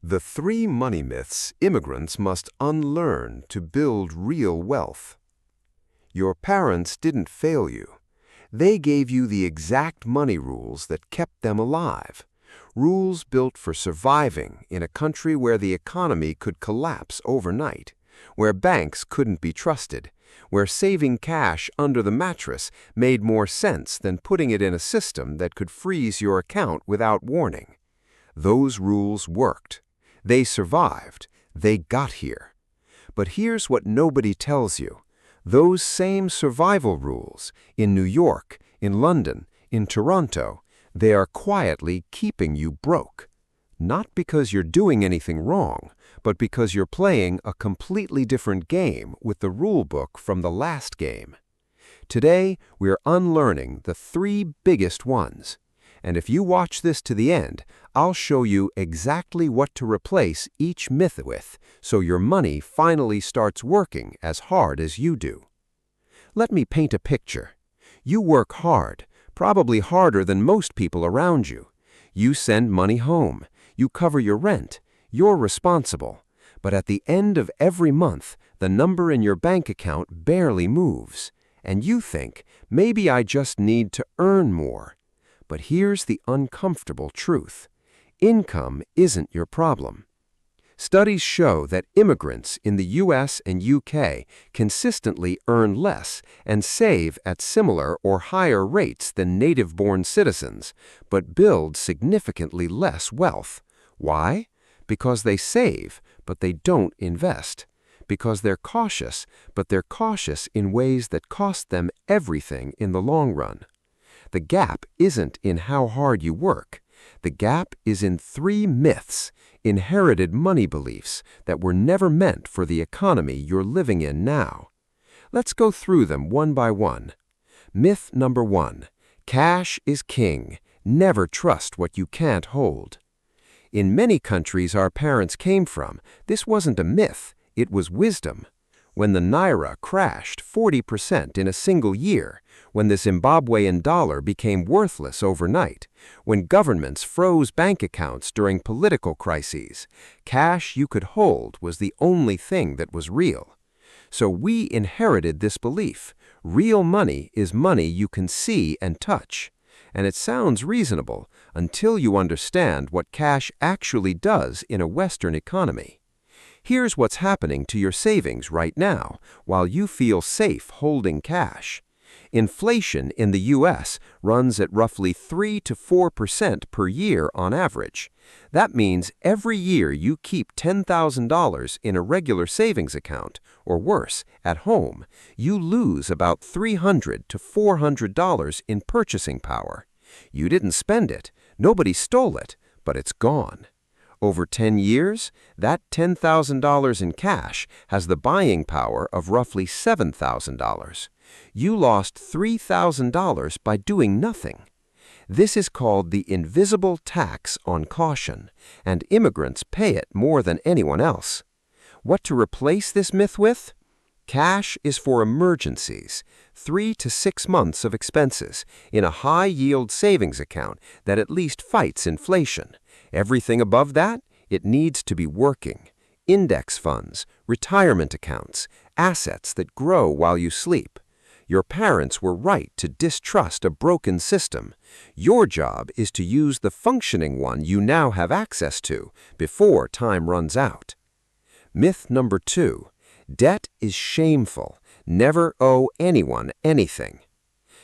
The three money myths immigrants must unlearn to build real wealth. Your parents didn't fail you. They gave you the exact money rules that kept them alive. Rules built for surviving in a country where the economy could collapse overnight, where banks couldn't be trusted, where saving cash under the mattress made more sense than putting it in a system that could freeze your account without warning. Those rules worked. They survived. They got here. But here's what nobody tells you. Those same survival rules, in New York, in London, in Toronto, they are quietly keeping you broke. Not because you're doing anything wrong, but because you're playing a completely different game with the rule book from the last game. Today, we're unlearning the three biggest ones. And if you watch this to the end, I'll show you exactly what to replace each myth with, so your money finally starts working as hard as you do. Let me paint a picture. You work hard, probably harder than most people around you. You send money home. You cover your rent. You're responsible. But at the end of every month, the number in your bank account barely moves. And you think, maybe I just need to earn more. But here's the uncomfortable truth. Income isn't your problem. Studies show that immigrants in the US and UK consistently earn less and save at similar or higher rates than native-born citizens, but build significantly less wealth. Why? Because they save, but they don't invest. Because they're cautious, but they're cautious in ways that cost them everything in the long run. The gap isn't in how hard you work. The gap is in three myths, inherited money beliefs that were never meant for the economy you're living in now. Let's go through them one by one. Myth number 1. Cash is king. Never trust what you can't hold. In many countries our parents came from, this wasn't a myth, it was wisdom. When the naira crashed 40% in a single year, when the Zimbabwean dollar became worthless overnight, when governments froze bank accounts during political crises, cash you could hold was the only thing that was real. So we inherited this belief. Real money is money you can see and touch. And it sounds reasonable until you understand what cash actually does in a Western economy. Here's what's happening to your savings right now, while you feel safe holding cash. Inflation in the U.S. runs at roughly 3 to 4% per year on average. That means every year you keep $10,000 in a regular savings account, or worse, at home, you lose about $300 to $400 in purchasing power. You didn't spend it, nobody stole it, but it's gone. Over 10 years, that $10,000 in cash has the buying power of roughly $7,000. You lost $3,000 by doing nothing. This is called the invisible tax on caution, and immigrants pay it more than anyone else. What to replace this myth with? Cash is for emergencies, 3 to 6 months of expenses, in a high-yield savings account that at least fights inflation. Everything above that, it needs to be working. Index funds, retirement accounts, assets that grow while you sleep. Your parents were right to distrust a broken system. Your job is to use the functioning one you now have access to before time runs out. Myth number 2. Debt is shameful. Never owe anyone anything.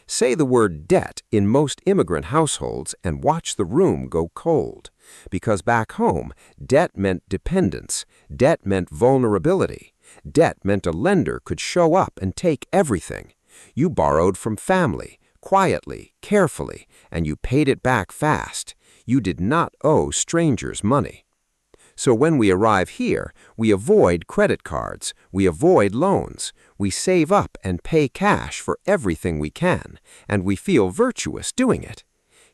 Say the word debt in most immigrant households and watch the room go cold. Because back home, debt meant dependence. Debt meant vulnerability. Debt meant a lender could show up and take everything. You borrowed from family, quietly, carefully, and you paid it back fast. You did not owe strangers money. So when we arrive here, we avoid credit cards, we avoid loans, we save up and pay cash for everything we can, and we feel virtuous doing it.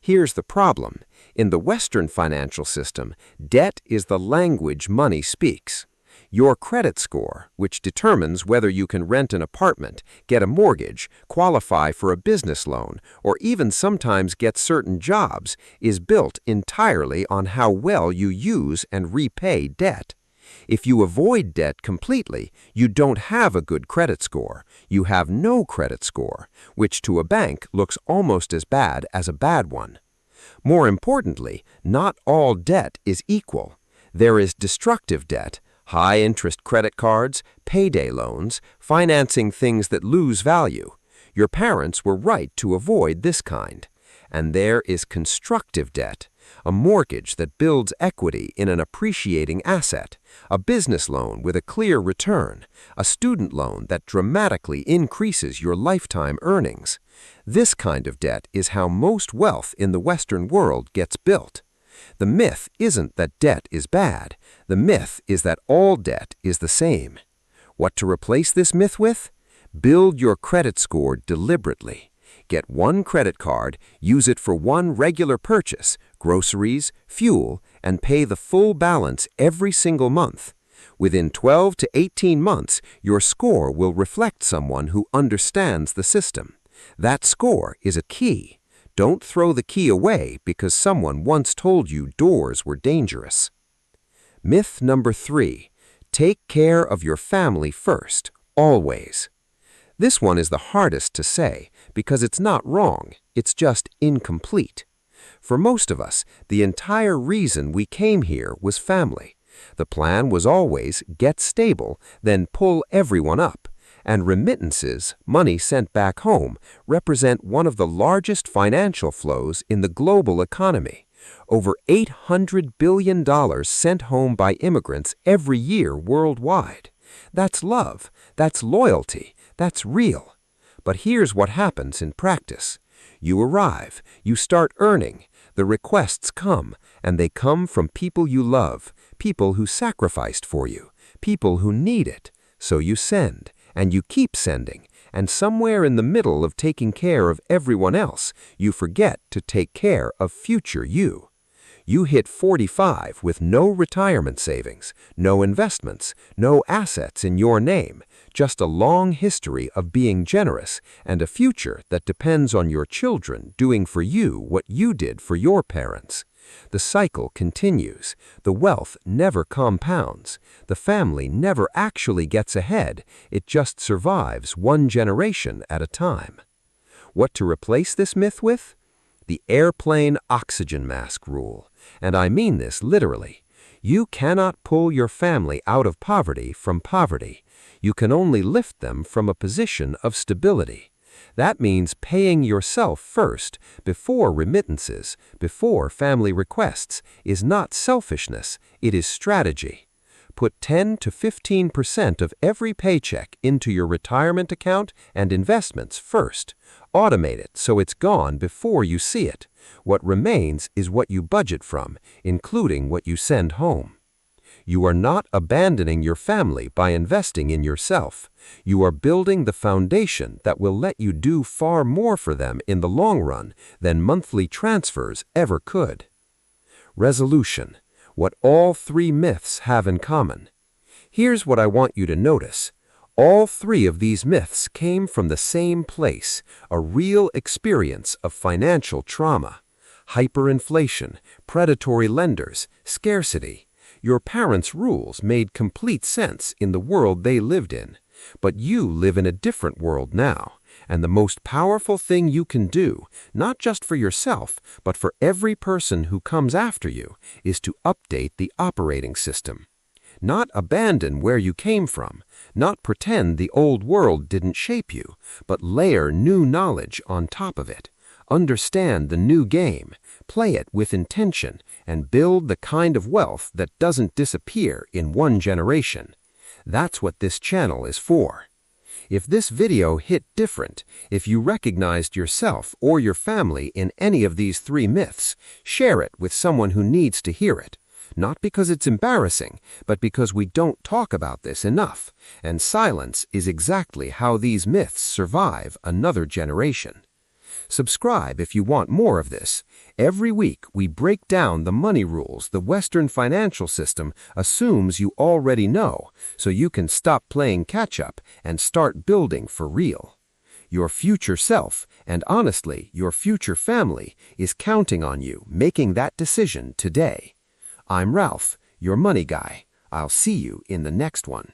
Here's the problem. In the Western financial system, debt is the language money speaks. Your credit score, which determines whether you can rent an apartment, get a mortgage, qualify for a business loan, or even sometimes get certain jobs, is built entirely on how well you use and repay debt. If you avoid debt completely, you don't have a good credit score. You have no credit score, which to a bank looks almost as bad as a bad one. More importantly, not all debt is equal. There is destructive debt, high-interest credit cards, payday loans, financing things that lose value. Your parents were right to avoid this kind. And there is constructive debt, a mortgage that builds equity in an appreciating asset, a business loan with a clear return, a student loan that dramatically increases your lifetime earnings. This kind of debt is how most wealth in the Western world gets built. The myth isn't that debt is bad. The myth is that all debt is the same. What to replace this myth with? Build your credit score deliberately. Get one credit card, use it for one regular purchase, groceries, fuel, and pay the full balance every single month. Within 12 to 18 months, your score will reflect someone who understands the system. That score is a key. Don't throw the key away because someone once told you doors were dangerous. Myth number 3. Take care of your family first, always. This one is the hardest to say because it's not wrong, it's just incomplete. For most of us, the entire reason we came here was family. The plan was always get stable, then pull everyone up. And remittances, money sent back home, represent one of the largest financial flows in the global economy. Over $800 billion sent home by immigrants every year worldwide. That's love, that's loyalty, that's real. But here's what happens in practice. You arrive, you start earning, the requests come, and they come from people you love, people who sacrificed for you, people who need it. So you send. And you keep sending, and somewhere in the middle of taking care of everyone else, you forget to take care of future you. You hit 45 with no retirement savings, no investments, no assets in your name, just a long history of being generous and a future that depends on your children doing for you what you did for your parents. The cycle continues. The wealth never compounds. The family never actually gets ahead. It just survives one generation at a time. What to replace this myth with? The airplane oxygen mask rule. And I mean this literally. You cannot pull your family out of poverty from poverty. You can only lift them from a position of stability. That means paying yourself first, before remittances, before family requests, is not selfishness, it is strategy. Put 10 to 15% of every paycheck into your retirement account and investments first. Automate it so it's gone before you see it. What remains is what you budget from, including what you send home. You are not abandoning your family by investing in yourself. You are building the foundation that will let you do far more for them in the long run than monthly transfers ever could. Resolution: what all 3 myths have in common. Here's what I want you to notice. All 3 of these myths came from the same place, a real experience of financial trauma. Hyperinflation, predatory lenders, scarcity. Your parents' rules made complete sense in the world they lived in. But you live in a different world now, and the most powerful thing you can do, not just for yourself, but for every person who comes after you, is to update the operating system. Not abandon where you came from, not pretend the old world didn't shape you, but layer new knowledge on top of it. Understand the new game, play it with intention, and build the kind of wealth that doesn't disappear in one generation. That's what this channel is for. If this video hit different, if you recognized yourself or your family in any of these 3 myths, share it with someone who needs to hear it. Not because it's embarrassing, but because we don't talk about this enough, and silence is exactly how these myths survive another generation. Subscribe if you want more of this. Every week, we break down the money rules the Western financial system assumes you already know, so you can stop playing catch-up and start building for real. Your future self, and honestly, your future family, is counting on you making that decision today. I'm Ralph, your money guy. I'll see you in the next one.